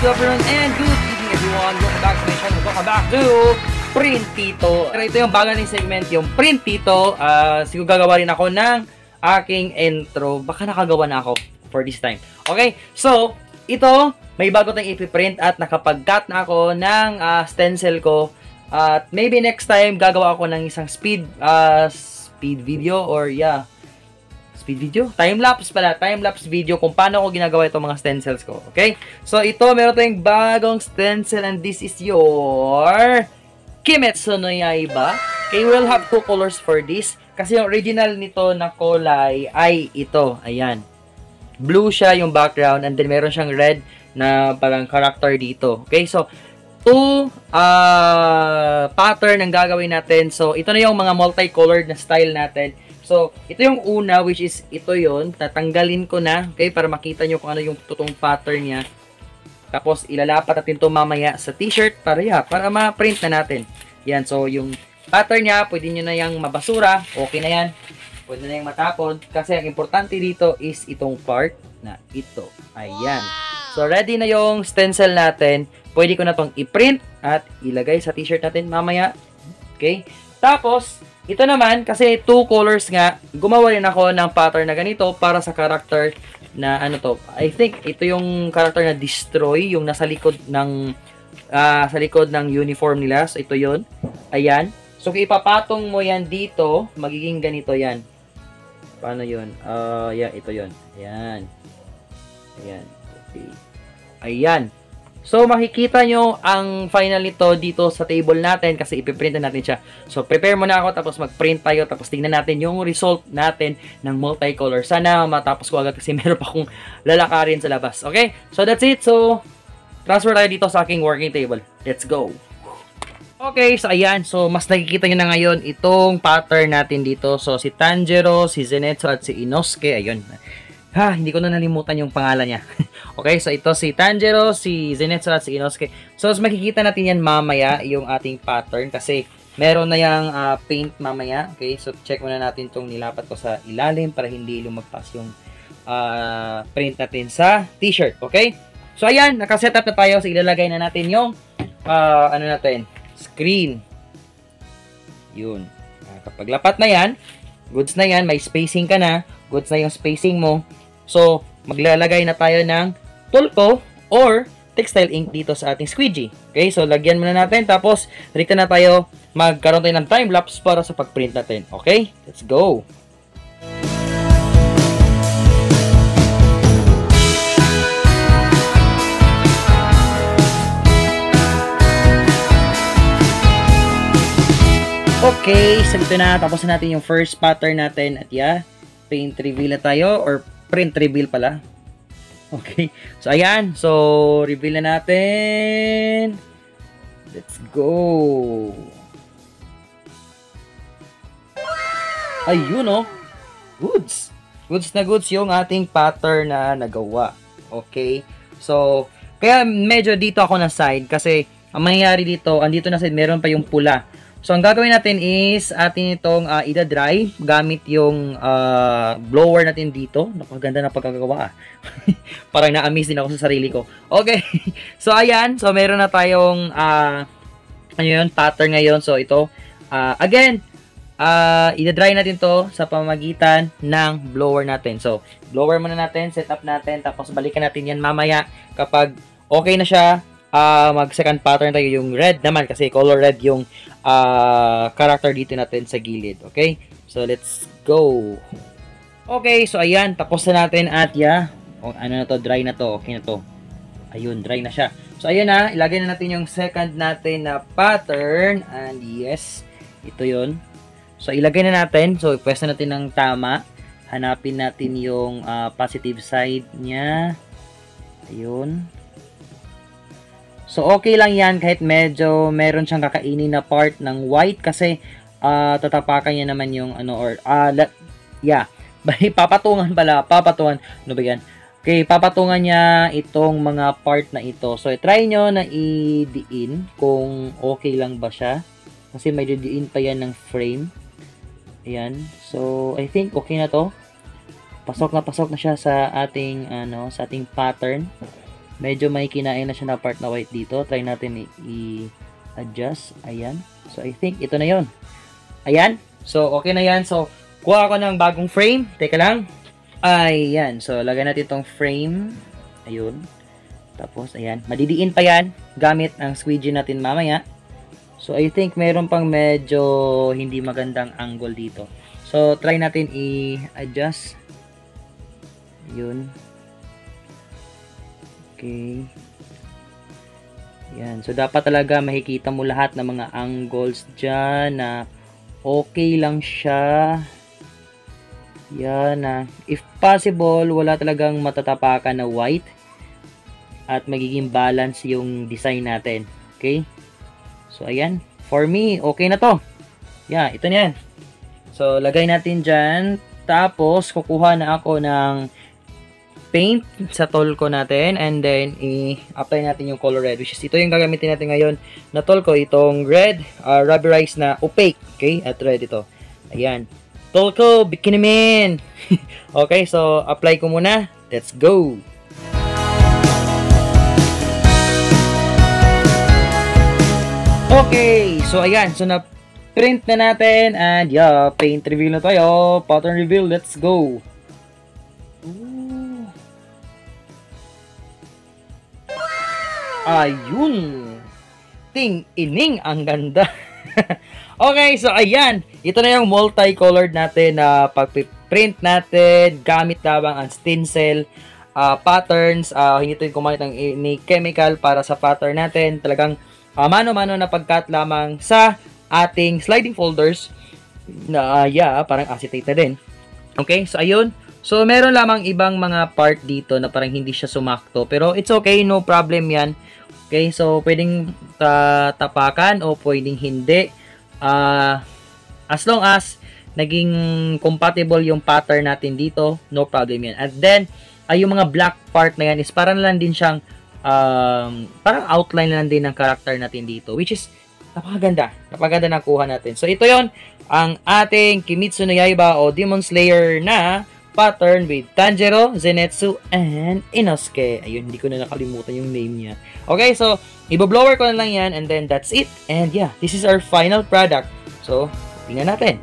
good afternoon, and good evening everyone. Welcome back to my channel. Welcome back to Printito. Ito yung bago ng segment, yung Printito. Siguro gagawa rin ako ng aking intro. Baka nakagawa na ako for this time. Okay, so ito, may bago tayong ipiprint at nakapag-cut na ako ng stencil ko. At maybe next time gagawa ako ng isang speed video or speed video? Time-lapse pala. Time-lapse video kung paano ko ginagawa itong mga stencils ko. Okay? So, ito, meron tayong bagong stencil and this is your Kimetsu no Yaiba. Okay, we'll have two colors for this. Kasi yung original nito na kulay ay ito. Ayan. Blue siya yung background and then meron siyang red na parang character dito. Okay? So, two pattern ang gagawin natin. So, ito na yung mga multicolored na style natin. So, ito yung una, which is ito yon. Tatanggalin ko na, okay, para makita nyo kung ano yung totoong pattern niya. Tapos, ilalapat natin ito mamaya sa t-shirt para ma-print na natin. Yan, so, yung pattern niya, pwede nyo na yung mabasura. Okay na yan. Pwede na yung matapon. Kasi, ang importante dito is itong part na ito. Ayan. So, ready na yung stencil natin. Pwede ko na itong i-print at ilagay sa t-shirt natin mamaya. Okay? Tapos, ito naman, kasi two colors nga, gumawa rin ako ng pattern na ganito para sa character na ano to. I think ito yung character na Destroy, yung nasa likod ng uniform nila. So ito 'yon. Ayan. So kung ipapatong mo yan dito, magiging ganito yan. Paano 'yon? Ito 'yon. Ayan. Ayan. Okay. Ayan. So, makikita nyo ang final nito dito sa table natin kasi ipiprint na natin siya. So, prepare muna ako tapos mag-print tayo tapos tingnan natin yung result natin ng multicolor. Sana matapos ko agad kasi meron pa akong lalakarin sa labas. Okay? So, that's it. So, transfer tayo dito sa aking working table. Let's go! Okay, so ayan. So, mas nakikita nyo na ngayon itong pattern natin dito. So, si Tanjiro, si Zenitsu at si Inosuke. Ayun. Hindi ko na nalimutan yung pangalan niya. Okay, so ito si Tanjiro, si Zenitsu at si Inosuke. So, makikita natin yan mamaya, yung ating pattern. Kasi, meron na yung paint mamaya. Okay, so check muna natin itong nilapat ko sa ilalim para hindi lumagpas yung print natin sa t-shirt. Okay? So, ayan, nakasetup na tayo. So, ilalagay na natin yung, screen. Yun. Kapag lapat na yan, goods na yan, may spacing ka na, goods na yung spacing mo. So, maglalagay na tayo ng tulpo or textile ink dito sa ating squeegee. Okay, so lagyan muna natin. Tapos, dito na tayo magkaroon tayo ng time-lapse para sa pag-print natin. Okay, let's go! Okay, so dito na. Tapos na natin yung first pattern natin. At paint reveal na tayo or print reveal pala. Okay. So, ayan. So, reveal na natin. Let's go. Ayun, oh. Goods. Goods na goods yung ating pattern na nagawa. Okay. So, kaya medyo dito ako na side kasi ang mangyayari dito, andito na side, meron pa yung pula. So, ang gagawin natin is atin itong ida-dry gamit yung blower natin dito. Napaganda na pagkagawa. Parang na-amaze din ako sa sarili ko. Okay. So, ayan. So, meron na tayong pattern ngayon. So, ito. Again, ida-dry natin to sa pamamagitan ng blower natin. So, blower muna natin, set up natin, tapos balikan natin yan mamaya kapag okay na siya. Mag-second pattern tayo yung red naman kasi color red yung character dito natin sa gilid. Okay? So, let's go. Okay, so ayan. Tapos na natin at ano na to? Dry na to. Okay na to. Ayun, dry na siya. So, ayan na. Ilagay na natin yung second natin na pattern. And yes, ito yun. So, ilagay na natin. So, ipwesto natin ng tama. Hanapin natin yung positive side niya. Ayun. So, okay lang yan kahit medyo meron siyang kakainin na part ng white kasi tatapakan niya naman yung papatungan pala. Papatungan. Ano ba yan? Okay, papatungan niya itong mga part na ito. So, try nyo na i-diin kung okay lang ba siya. Kasi may diin pa yan ng frame. Ayan. So, I think okay na to. Pasok na siya sa ating, sa ating pattern. Medyo may kinain na siya na part na white dito. Try natin i-adjust. Ayan. So, I think ito na yon. Ayan. So, okay na yan. So, kuha ako ng bagong frame. Teka lang. Ayan. So, lagay natin itong frame. Ayun. Tapos, ayan. Madidiin pa yan gamit ang squeegee natin mamaya. So, I think meron pang medyo hindi magandang angle dito. So, try natin i-adjust. Yun. Okay. Yan. So, dapat talaga makikita mo lahat ng mga angles dyan na okay lang siya. Yan na. If possible, wala talagang matatapakan na white. At magiging balance yung design natin. Okay? So, ayan. For me, okay na to. Yeah, ito na yan. So, lagay natin dyan. Tapos, kukuha na ako ng paint sa Tolko natin. And then, i-apply natin yung color red. Which is, ito yung gagamitin natin ngayon na Tolko. Itong red, rubberized na opaque. Okay? At red ito. Ayan. Tolko, Bikini Man! Okay, so, apply ko muna. Let's go! Okay, so ayan, so na-print na natin and yeah, paint reveal na tayo, pattern reveal, let's go. Ooh. Ayun, ting-ining, ang ganda. Okay, so ayan, ito na yung multicolored natin na pag-print natin, gamit labang ang stencil, patterns, hindi ito yung kumamit ng chemical para sa pattern natin, talagang mano-mano na pagkat lamang sa ating sliding folders na parang acetate na din. Okay, so ayun. So meron lamang ibang mga part dito na parang hindi siya sumakto. Pero it's okay, no problem yan. Okay, so pwedeng tapakan o pwedeng hindi. As long as naging compatible yung pattern natin dito, no problem yan. And then, yung mga black part na yan is parang lang din siyang parang outline lang din ng character natin dito, which is napakaganda na kuha natin. So ito yon ang ating Kimetsu no Yaiba o Demon Slayer na pattern with Tanjiro, Zenitsu, and Inosuke. Ayun, hindi ko na nakalimutan yung name niya. Okay, so ibo-blower ko na lang yan and then that's it. And yeah, this is our final product. So, tingnan natin.